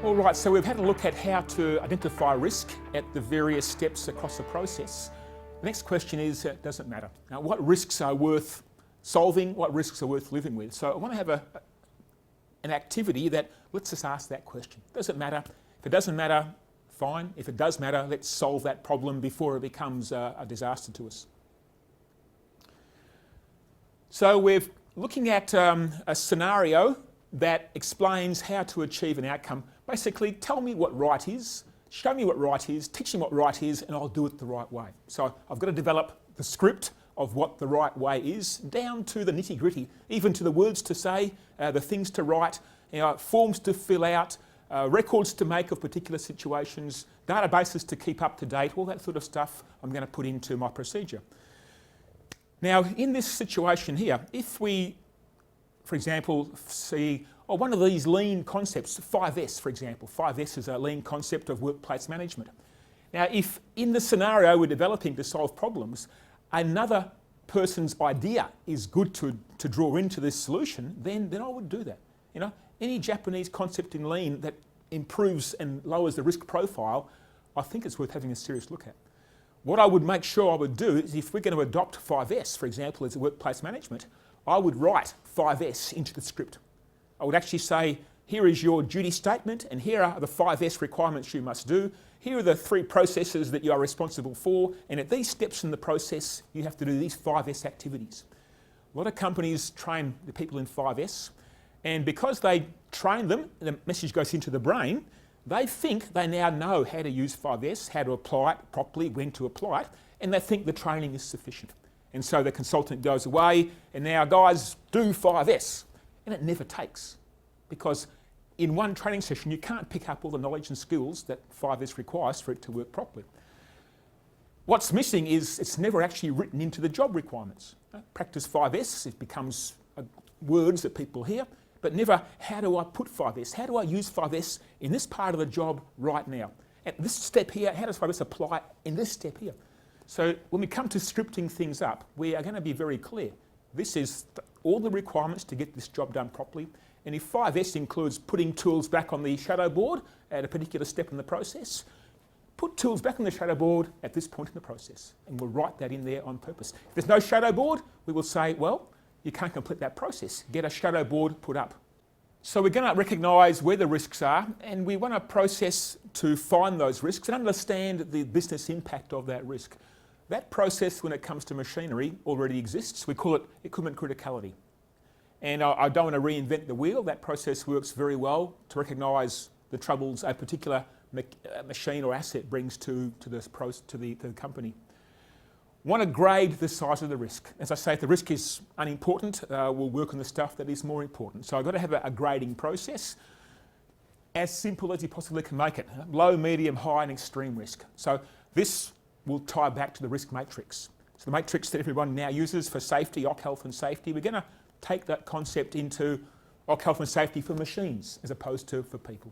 All right, so we've had a look at how to identify risk at the various steps across the process. The next question is, does it matter? Now, what risks are worth solving? What risks are worth living with? So I want to have an activity that lets us ask that question. Does it matter? If it doesn't matter, fine. If it does matter, let's solve that problem before it becomes a disaster to us. So we're looking at a scenario that explains how to achieve an outcome. Basically, tell me what right is, show me what right is, teach me what right is, and I'll do it the right way. So I've got to develop the script of what the right way is, down to the nitty-gritty, even to the words to say, the things to write, forms to fill out, records to make of particular situations, databases to keep up to date, all that sort of stuff I'm going to put into my procedure. Now, in this situation here, if we, for example, see one of these lean concepts, 5S, for example. 5S is a lean concept of workplace management. Now, if in the scenario we're developing to solve problems, another person's idea is good to draw into this solution, then I would do that. Any Japanese concept in lean that improves and lowers the risk profile, I think it's worth having a serious look at. What I would make sure I would do is, if we're going to adopt 5S, for example, as a workplace management, I would write 5S into the script. I would actually say, here is your duty statement, and here are the 5S requirements you must do. Here are the 3 processes that you are responsible for, and at these steps in the process, you have to do these 5S activities. A lot of companies train the people in 5S, and because they train them, the message goes into the brain, they think they now know how to use 5S, how to apply it properly, when to apply it, and they think the training is sufficient. And so the consultant goes away, and now guys do 5S. And it never takes, because in one training session you can't pick up all the knowledge and skills that 5S requires for it to work properly. What's missing is it's never actually written into the job requirements. Practice 5S, it becomes words that people hear, but never, how do I put 5S? How do I use 5S in this part of the job right now? At this step here, how does 5S apply in this step here? So when we come to scripting things up, we are going to be very clear. This is all the requirements to get this job done properly. And if 5S includes putting tools back on the shadow board at a particular step in the process, put tools back on the shadow board at this point in the process. And we'll write that in there on purpose. If there's no shadow board, we will say, well, you can't complete that process. Get a shadow board put up. So we're going to recognise where the risks are, and we want a process to find those risks and understand the business impact of that risk. That process, when it comes to machinery, already exists. We call it equipment criticality. And I don't want to reinvent the wheel. That process works very well to recognise the troubles a particular machine or asset brings to the company. Want to grade the size of the risk. As I say, if the risk is unimportant, we'll work on the stuff that is more important. So I've got to have a grading process as simple as you possibly can make it. Low, medium, high and extreme risk. So this will tie back to the risk matrix. So the matrix that everyone now uses for safety, occ health and safety, we're going to take that concept into occ health and safety for machines as opposed to for people.